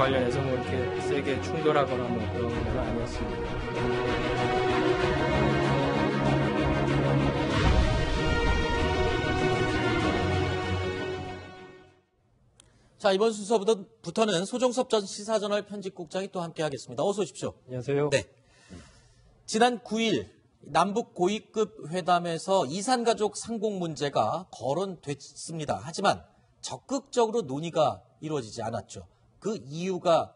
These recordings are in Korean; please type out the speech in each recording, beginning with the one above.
관련해서 뭐 이렇게 세게 충돌하거나 뭐 그런 건 아니었습니다. 자, 이번 순서부터는 소종섭 전 시사저널 편집국장이 또 함께하겠습니다. 어서 오십시오. 안녕하세요. 네. 지난 9일 남북 고위급 회담에서 이산가족 상봉 문제가 거론됐습니다. 하지만 적극적으로 논의가 이루어지지 않았죠. 그 이유가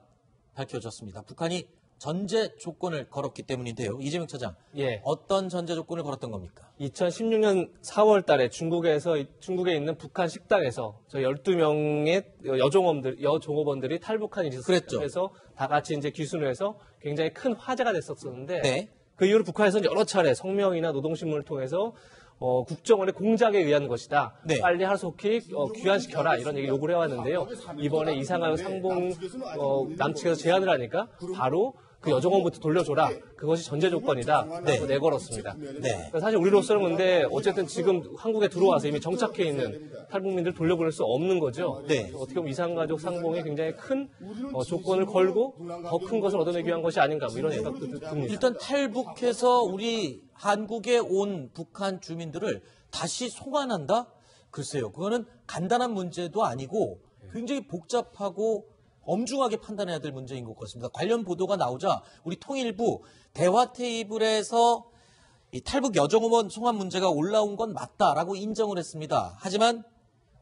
밝혀졌습니다. 북한이 전제 조건을 걸었기 때문인데요. 이재명 차장, 예. 어떤 전제 조건을 걸었던 겁니까? 2016년 4월 달에 중국에 있는 북한 식당에서 저 12명의 여종업원들이 탈북한 일이 있었어요. 그랬죠. 그래서 다 같이 이제 귀순을 해서 굉장히 큰 화제가 됐었는데 네. 그 이후로 북한에서는 여러 차례 성명이나 노동신문을 통해서 국정원의 공작에 의한 것이다. 네. 빨리 하루속히 귀환시켜라 이런 얘기 요구를 해왔는데요. 이번에 이상한 상봉 남측에서 제안을 하니까 바로 그 여종원부터 돌려줘라. 그것이 전제 조건이다. 네. 내걸었습니다. 네. 그러니까 사실 우리로서는 근데 어쨌든 지금 한국에 들어와서 이미 정착해 있는 탈북민들 돌려보낼 수 없는 거죠. 네. 어떻게 보면 이산가족 상봉에 굉장히 큰 조건을 걸고 더 큰 것을 얻어내기 위한 것이 아닌가 뭐 이런 생각도 듭니다. 일단 탈북해서 우리 한국에 온 북한 주민들을 다시 송환한다? 글쎄요. 그거는 간단한 문제도 아니고 굉장히 복잡하고 엄중하게 판단해야 될 문제인 것 같습니다. 관련 보도가 나오자 우리 통일부 대화 테이블에서 이 탈북 여종업원 송환 문제가 올라온 건 맞다라고 인정을 했습니다. 하지만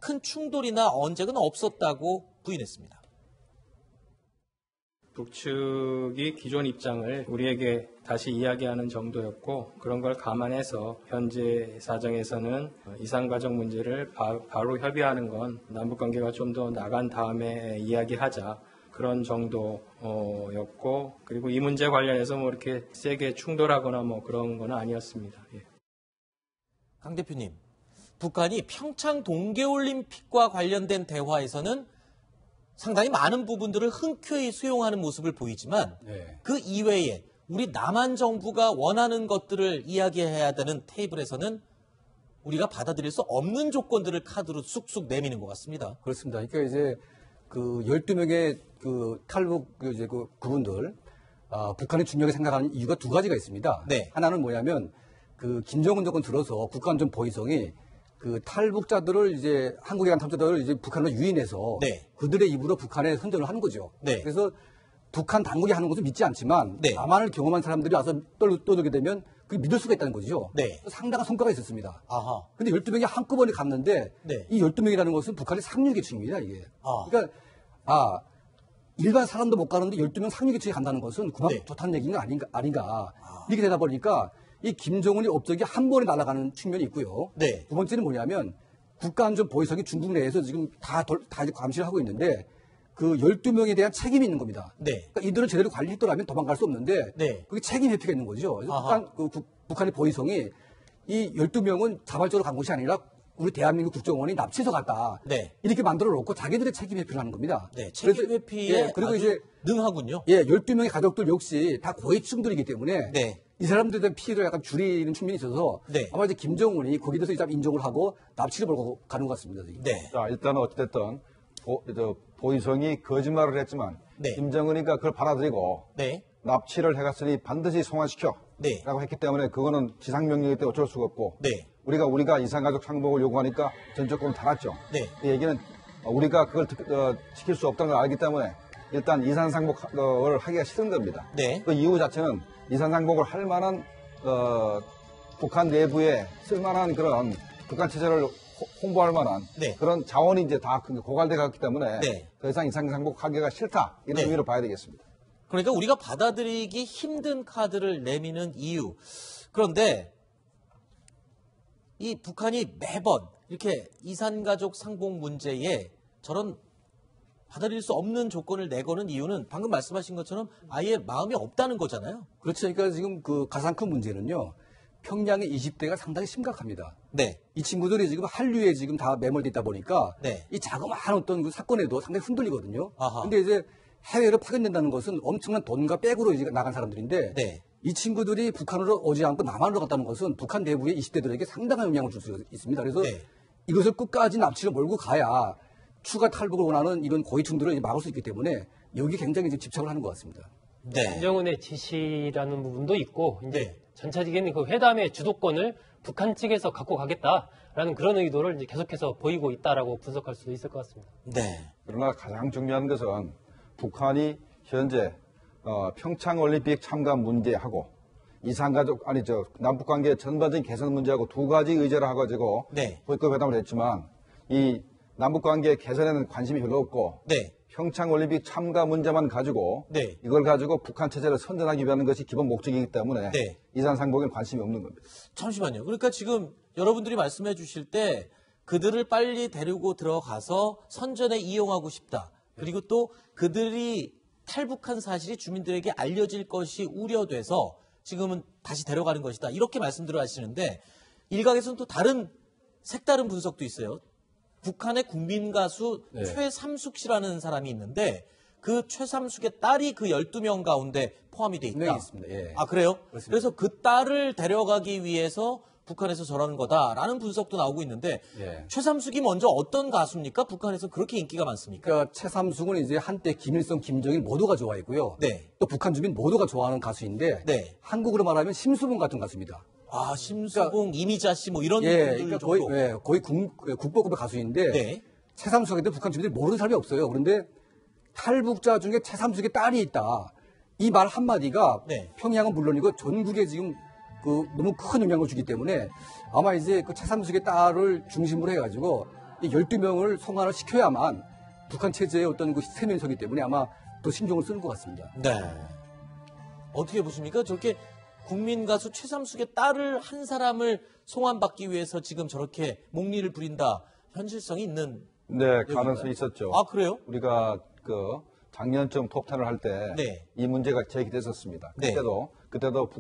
큰 충돌이나 언쟁은 없었다고 부인했습니다. 북측이 기존 입장을 우리에게 다시 이야기하는 정도였고 그런 걸 감안해서 현재 사정에서는 이산가족 문제를 바로 협의하는 건 남북관계가 좀 더 나간 다음에 이야기하자 그런 정도였고 그리고 이 문제 관련해서 뭐 이렇게 세게 충돌하거나 뭐 그런 건 아니었습니다. 예. 강 대표님, 북한이 평창 동계올림픽과 관련된 대화에서는 상당히 많은 부분들을 흔쾌히 수용하는 모습을 보이지만 그 이외에 우리 남한 정부가 원하는 것들을 이야기해야 되는 테이블에서는 우리가 받아들일 수 없는 조건들을 카드로 쑥쑥 내미는 것 같습니다. 그렇습니다. 그러니까 이제 그 12명의 그 탈북 이제 그 그분들 북한이 중요하게 생각하는 이유가 두 가지가 있습니다. 네. 하나는 뭐냐면 그 김정은 정권 들어서 국가안전 보위성이 그 탈북자들을 이제 한국에 간 탈북자들을 이제 북한으로 유인해서 네. 그들의 입으로 북한에 선전을 하는 거죠. 네. 그래서 북한 당국이 하는 것을 믿지 않지만 네. 남한을 경험한 사람들이 와서 떠들게 되면 그게 믿을 수가 있다는 거죠. 네. 상당한 성과가 있었습니다. 아하. 근데 12명이 한꺼번에 갔는데 네. 이 12명이라는 것은 북한의 상류계층입니다, 이게. 아. 그러니까 일반 사람도 못 가는데 12명 상류계층이 간다는 것은 그만 네. 좋다는 얘기가 아닌가. 이렇게 되다 보니까 이 김정은이 업적이 한 번에 날아가는 측면이 있고요. 네. 두 번째는 뭐냐면 국가안전 보위성이 중국 내에서 지금 다 감시를 하고 있는데 그 12명에 대한 책임이 있는 겁니다. 네. 그러니까 이들을 제대로 관리했더라면 도망갈 수 없는데 네. 그게 책임 회피가 있는 거죠. 그래서 북한의 보위성이 이 12명은 자발적으로 간 것이 아니라 우리 대한민국 국정원이 납치해서 갔다. 네. 이렇게 만들어 놓고 자기들의 책임 회피를 하는 겁니다. 네. 책임 회피에 그리고 아주 이제 능하군요. 12명의 가족들 역시 다 고위층들이기 때문에 네. 이 사람들에 대한 피해를 약간 줄이는 측면이 있어서 네. 아마 이제 김정은이 거기에 대해서 인정을 하고 납치를 벌고 가는 것 같습니다. 지금. 네. 자, 일단은 어찌됐든 보위성이 거짓말을 했지만 네. 김정은이가 그걸 받아들이고 네. 납치를 해갔으니 반드시 송환시켜 네. 라고 했기 때문에 그거는 지상명령이기 때문에 어쩔 수가 없고 네. 우리가 이산가족 상봉을 요구하니까 전적권 달았죠. 네. 이 얘기는 우리가 그걸 지킬 수 없다는 걸 알기 때문에 일단 이산상복을 하기가 싫은 겁니다. 네. 그 이유 자체는 이산상복을 할 만한 북한 내부에 쓸만한 그런 북한 체제를 홍보할 만한 네. 그런 자원이 이제 다 고갈돼 갔기 때문에 네. 더 이상 이산상복하기가 싫다 이런 네. 의미로 봐야 되겠습니다. 그러니까 우리가 받아들이기 힘든 카드를 내미는 이유. 그런데 이 북한이 매번 이렇게 이산가족 상봉 문제에 저런 받아들일 수 없는 조건을 내거는 이유는 방금 말씀하신 것처럼 아예 마음이 없다는 거잖아요. 그렇죠. 그러니까 지금 그 가장 큰 문제는요. 평양의 20대가 상당히 심각합니다. 네. 이 친구들이 지금 한류에 지금 다 매몰돼 있다 보니까 네. 이 자그마한 어떤 그 사건에도 상당히 흔들리거든요. 아하. 근데 이제 해외로 파견된다는 것은 엄청난 돈과 백으로 이제 나간 사람들인데 네. 이 친구들이 북한으로 오지 않고 남한으로 갔다는 것은 북한 내부의 20대들에게 상당한 영향을 줄 수 있습니다. 그래서 네. 이것을 끝까지 납치를 몰고 가야 추가 탈북을 원하는 이런 고위층들을 막을 수 있기 때문에 여기 굉장히 이제 집착을 하는 것 같습니다. 네. 김정은의 지시라는 부분도 있고 이제 네. 전체적인 그 회담의 주도권을 북한 측에서 갖고 가겠다라는 그런 의도를 이제 계속해서 보이고 있다라고 분석할 수도 있을 것 같습니다. 네. 그러나 가장 중요한 것은 북한이 현재 평창올림픽 참가 문제하고 이산가족 남북관계 전반적인 개선 문제하고 두 가지 의제를 하가지고 네. 보이콧 회담을 했지만 이 남북관계 개선에는 관심이 별로 없고 네. 평창올림픽 참가 문제만 가지고 네. 이걸 가지고 북한 체제를 선전하기 위한 것이 기본 목적이기 때문에 네. 이산상봉에는 관심이 없는 겁니다. 잠시만요. 그러니까 지금 여러분들이 말씀해 주실 때 그들을 빨리 데리고 들어가서 선전에 이용하고 싶다. 그리고 또 그들이 탈북한 사실이 주민들에게 알려질 것이 우려돼서 지금은 다시 데려가는 것이다. 이렇게 말씀들을 하시는데 일각에서는 또 다른 색다른 분석도 있어요. 북한의 국민 가수 네. 최삼숙 씨라는 사람이 있는데 그 최삼숙의 딸이 그 12명 가운데 포함이 돼 있다. 네, 있습니다. 예. 아, 그래요? 그렇습니다. 그래서 그 딸을 데려가기 위해서 북한에서 저러는 거다라는 분석도 나오고 있는데 예. 최삼숙이 먼저 어떤 가수입니까? 북한에서 그렇게 인기가 많습니까? 그러니까 최삼숙은 이제 한때 김일성, 김정일 모두가 좋아했고요. 네. 또 북한 주민 모두가 좋아하는 가수인데 네. 한국으로 말하면 심수봉 같은 가수입니다. 아, 심수봉, 이미자 씨 뭐 이런 예, 분들 그러니까 정도. 거의 국보급의 가수인데 네. 최삼숙한테 북한 주민들이 모르는 사람이 없어요. 그런데 탈북자 중에 최삼숙의 딸이 있다. 이 말 한마디가 네. 평양은 물론이고 전국에 지금 너무 큰 영향을 주기 때문에 아마 이제 그 최삼숙의 딸을 중심으로 해가지고 이 12명을 송환을 시켜야만 북한 체제의 어떤 그 세면서기 때문에 아마 더 신경을 쓰는 것 같습니다. 네. 어떻게 보십니까? 저렇게 국민 가수 최삼숙의 딸을 한 사람을 송환받기 위해서 지금 저렇게 목리를 부린다. 현실성이 있는. 네, 가능성이 있었죠. 아, 그래요? 우리가 작년쯤 톱10을 할 때 이 네. 문제가 제기됐었습니다. 네. 그때도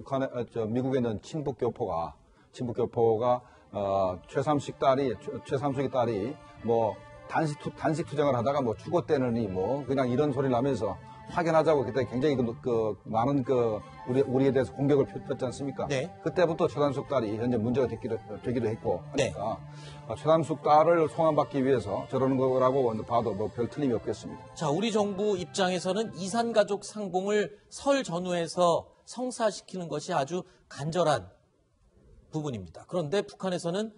미국에 있는 친북교포가 최삼숙의 딸이 뭐 단식 투쟁을 하다가 뭐 죽었대느니 뭐 그냥 이런 소리를 하면서 확인하자고 그때 굉장히 많은 우리에 대해서 공격을 폈지 않습니까? 네. 그때부터 최삼숙 딸이 현재 문제가 되기도 했고 네. 하니까 최삼숙 딸을 송환받기 위해서 저러는 거라고 봐도 뭐 별 틀림이 없겠습니다. 자, 우리 정부 입장에서는 이산가족 상봉을 설 전후에서 성사시키는 것이 아주 간절한 부분입니다. 그런데 북한에서는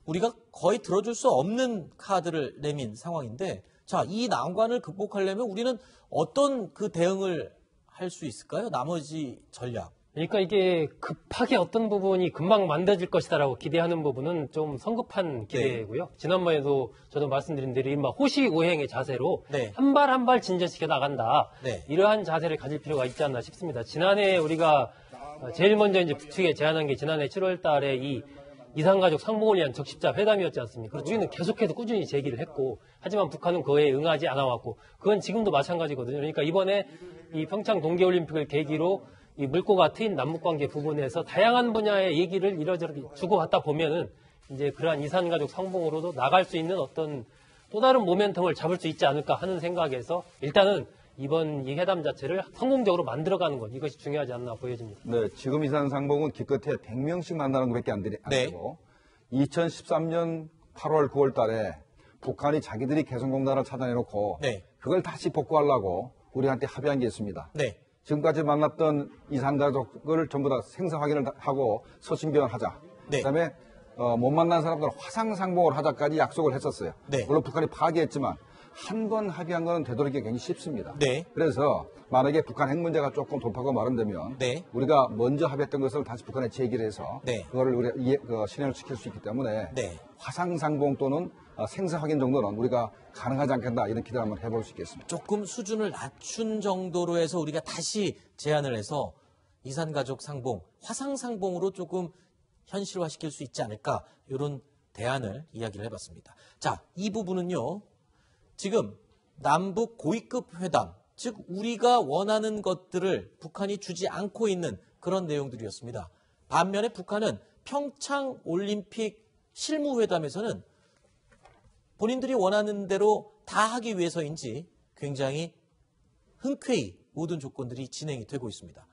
우리가 거의 들어줄 수 없는 카드를 내민 상황인데, 자, 이 난관을 극복하려면 우리는 어떤 그 대응을 할 수 있을까요? 나머지 전략. 그러니까 이게 급하게 어떤 부분이 금방 만들어질 것이다라고 기대하는 부분은 좀 성급한 기대고요. 지난번에도 저도 말씀드린 대로 이른바 호시오행의 자세로 네. 한 발 한 발 진전시켜 나간다. 네. 이러한 자세를 가질 필요가 있지 않나 싶습니다. 지난해 우리가 제일 먼저 이제 북측에 제안한 게 지난해 7월 달에 이 이산가족 상봉을 위한 적십자 회담이었지 않습니까? 우리는 계속해서 꾸준히 제기를 했고, 하지만 북한은 그에 응하지 않아 왔고, 그건 지금도 마찬가지거든요. 그러니까 이번에 이 평창 동계올림픽을 계기로 이 물꼬가 트인 남북관계 부분에서 다양한 분야의 얘기를 이러저렇게 주고받다 보면은 이제 그러한 이산가족 상봉으로도 나갈 수 있는 어떤 또 다른 모멘텀을 잡을 수 있지 않을까 하는 생각에서 일단은 이번 이 회담 자체를 성공적으로 만들어가는 것, 이것이 중요하지 않나 보여집니다. 네, 지금 이산상봉은 기껏해 100명씩 만나는 것밖에 안 되고 2013년 8월 9월 달에 북한이 자기들이 개성공단을 차단해놓고 네. 그걸 다시 복구하려고 우리한테 합의한 게 있습니다. 네. 지금까지 만났던 이산가족을 전부 다 생사 확인을 하고 서신변을 하자. 네. 그다음에 못 만난 사람들은 화상상봉을 하자까지 약속을 했었어요. 네. 물론 북한이 파기했지만 한 번 합의한 건 되돌리기 굉장히 쉽습니다. 네. 그래서 만약에 북한 핵 문제가 조금 돌파가 마련되면 네. 우리가 먼저 합의했던 것을 다시 북한에 제기를 해서 네. 그거를 우리가 실현을 시킬 수 있기 때문에 네. 화상상봉 또는 생사 확인 정도는 우리가 가능하지 않겠나 이런 기대를 한번 해볼 수 있겠습니다. 조금 수준을 낮춘 정도로 해서 우리가 다시 제안을 해서 이산가족 상봉, 화상상봉으로 조금 현실화시킬 수 있지 않을까, 이런 대안을 이야기를 해봤습니다. 자, 이 부분은요, 지금 남북 고위급 회담, 즉 우리가 원하는 것들을 북한이 주지 않고 있는 그런 내용들이었습니다. 반면에 북한은 평창 올림픽 실무회담에서는 본인들이 원하는 대로 다 하기 위해서인지 굉장히 흔쾌히 모든 조건들이 진행이 되고 있습니다.